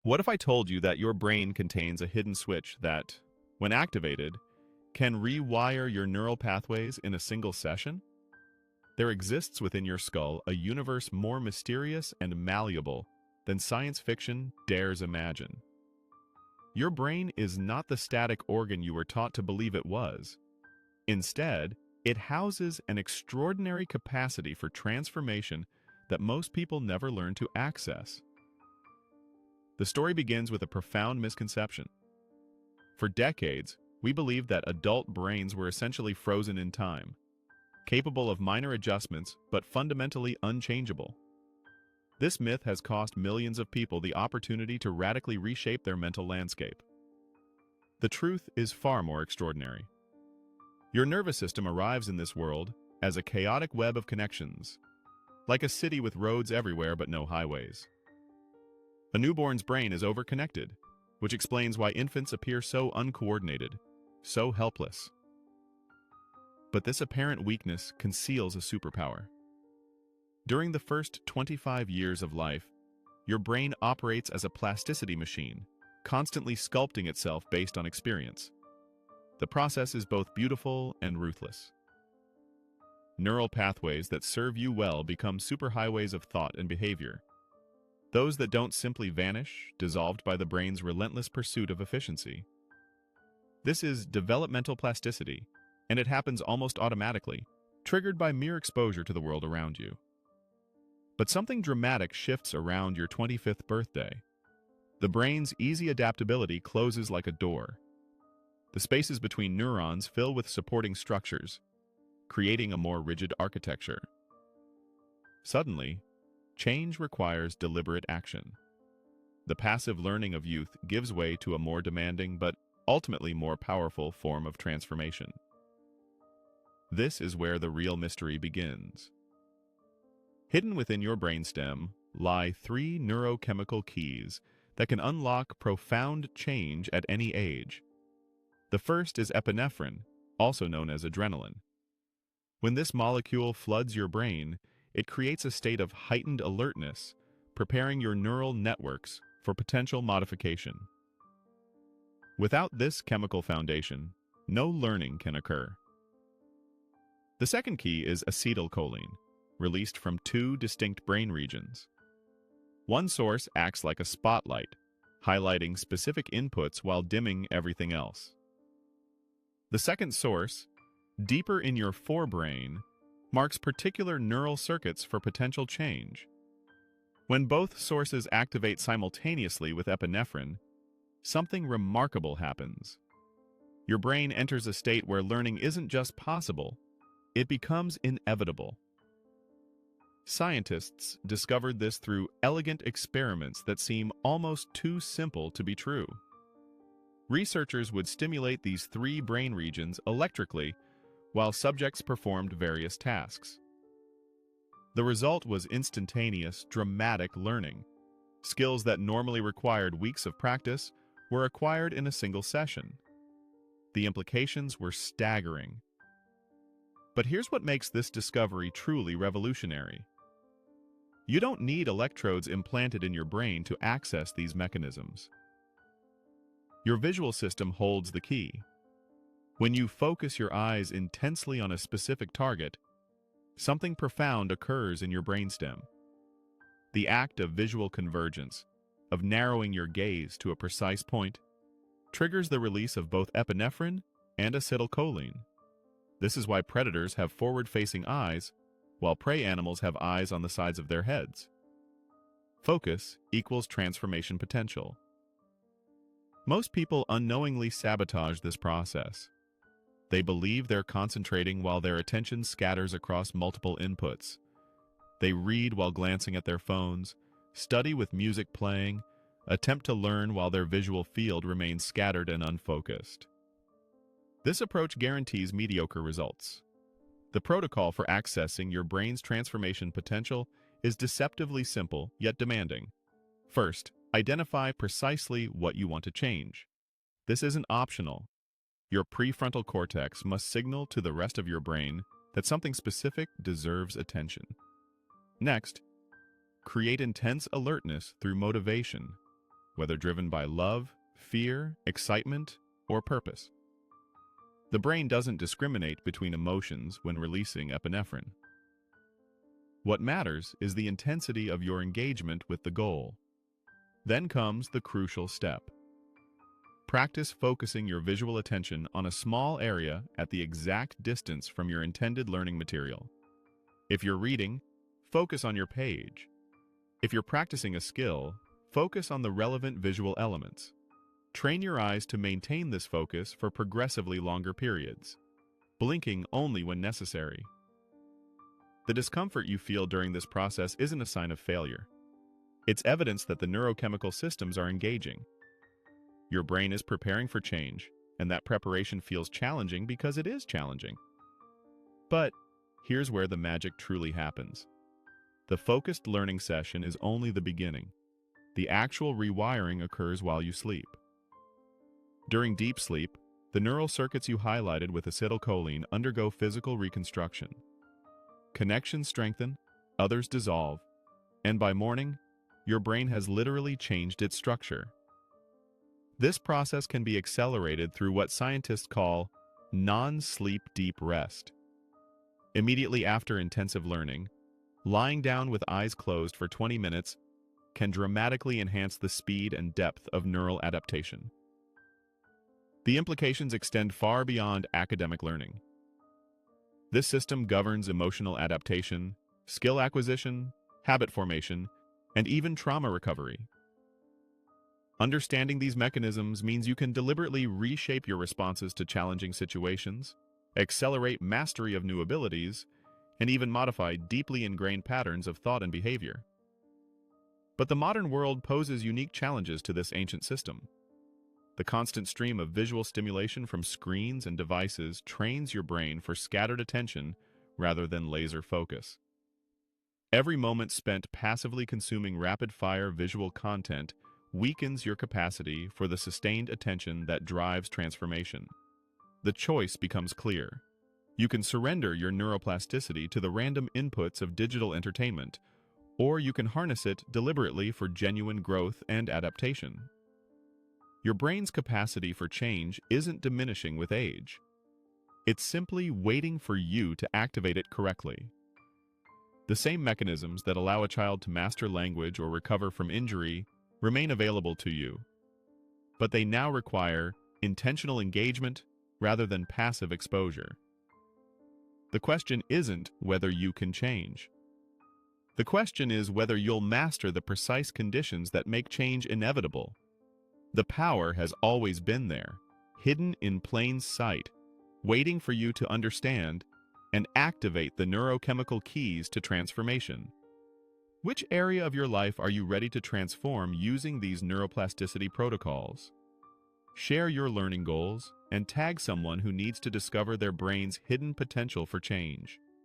What if I told you that your brain contains a hidden switch that, when activated, can rewire your neural pathways in a single session? There exists within your skull a universe more mysterious and malleable than science fiction dares imagine. Your brain is not the static organ you were taught to believe it was. Instead, it houses an extraordinary capacity for transformation that most people never learn to access. The story begins with a profound misconception. For decades, we believed that adult brains were essentially frozen in time, capable of minor adjustments but fundamentally unchangeable. This myth has cost millions of people the opportunity to radically reshape their mental landscape. The truth is far more extraordinary. Your nervous system arrives in this world as a chaotic web of connections, like a city with roads everywhere but no highways. A newborn's brain is overconnected, which explains why infants appear so uncoordinated, so helpless. But this apparent weakness conceals a superpower. During the first 25 years of life, your brain operates as a plasticity machine, constantly sculpting itself based on experience. The process is both beautiful and ruthless. Neural pathways that serve you well become superhighways of thought and behavior. Those that don't simply vanish, dissolved by the brain's relentless pursuit of efficiency. This is developmental plasticity, and it happens almost automatically, triggered by mere exposure to the world around you. But something dramatic shifts around your 25th birthday. The brain's easy adaptability closes like a door. The spaces between neurons fill with supporting structures, creating a more rigid architecture. Suddenly, change requires deliberate action. The passive learning of youth gives way to a more demanding but ultimately more powerful form of transformation. This is where the real mystery begins. Hidden within your brainstem lie three neurochemical keys that can unlock profound change at any age. The first is epinephrine, also known as adrenaline. When this molecule floods your brain, it creates a state of heightened alertness, preparing your neural networks for potential modification. Without this chemical foundation, no learning can occur. The second key is acetylcholine, released from two distinct brain regions. One source acts like a spotlight, highlighting specific inputs while dimming everything else. The second source, deeper in your forebrain, marks particular neural circuits for potential change. When both sources activate simultaneously with epinephrine, something remarkable happens. Your brain enters a state where learning isn't just possible, it becomes inevitable. Scientists discovered this through elegant experiments that seem almost too simple to be true. Researchers would stimulate these three brain regions electrically while subjects performed various tasks. The result was instantaneous, dramatic learning. Skills that normally required weeks of practice were acquired in a single session. The implications were staggering. But here's what makes this discovery truly revolutionary. You don't need electrodes implanted in your brain to access these mechanisms. Your visual system holds the key. When you focus your eyes intensely on a specific target, something profound occurs in your brainstem. The act of visual convergence, of narrowing your gaze to a precise point, triggers the release of both epinephrine and acetylcholine. This is why predators have forward-facing eyes, while prey animals have eyes on the sides of their heads. Focus equals transformation potential. Most people unknowingly sabotage this process. They believe they're concentrating while their attention scatters across multiple inputs. They read while glancing at their phones, study with music playing, attempt to learn while their visual field remains scattered and unfocused. This approach guarantees mediocre results. The protocol for accessing your brain's transformation potential is deceptively simple yet demanding. First, identify precisely what you want to change. This isn't optional. Your prefrontal cortex must signal to the rest of your brain that something specific deserves attention. Next, create intense alertness through motivation. whether driven by love, fear, excitement, or purpose. The brain doesn't discriminate between emotions when releasing epinephrine. What matters is the intensity of your engagement with the goal. Then comes the crucial step. Practice focusing your visual attention on a small area at the exact distance from your intended learning material. If you're reading, focus on your page. If you're practicing a skill, focus on the relevant visual elements. Train your eyes to maintain this focus for progressively longer periods, blinking only when necessary. The discomfort you feel during this process isn't a sign of failure. It's evidence that the neurochemical systems are engaging. Your brain is preparing for change, and that preparation feels challenging because it is challenging. But here's where the magic truly happens. The focused learning session is only the beginning. The actual rewiring occurs while you sleep. During deep sleep, the neural circuits you highlighted with acetylcholine undergo physical reconstruction. Connections strengthen, others dissolve, and by morning, your brain has literally changed its structure. This process can be accelerated through what scientists call non-sleep deep rest. Immediately after intensive learning, lying down with eyes closed for 20 minutes can dramatically enhance the speed and depth of neural adaptation. The implications extend far beyond academic learning. This system governs emotional adaptation, skill acquisition, habit formation, and even trauma recovery. Understanding these mechanisms means you can deliberately reshape your responses to challenging situations, accelerate mastery of new abilities, and even modify deeply ingrained patterns of thought and behavior. But the modern world poses unique challenges to this ancient system. The constant stream of visual stimulation from screens and devices trains your brain for scattered attention rather than laser focus. Every moment spent passively consuming rapid-fire visual content weakens your capacity for the sustained attention that drives transformation. The choice becomes clear. You can surrender your neuroplasticity to the random inputs of digital entertainment, or you can harness it deliberately for genuine growth and adaptation. Your brain's capacity for change isn't diminishing with age. It's simply waiting for you to activate it correctly. The same mechanisms that allow a child to master language or recover from injury remain available to you, but they now require intentional engagement rather than passive exposure. The question isn't whether you can change. The question is whether you'll master the precise conditions that make change inevitable. The power has always been there, hidden in plain sight, waiting for you to understand and activate the neurochemical keys to transformation. Which area of your life are you ready to transform using these neuroplasticity protocols? Share your learning goals and tag someone who needs to discover their brain's hidden potential for change.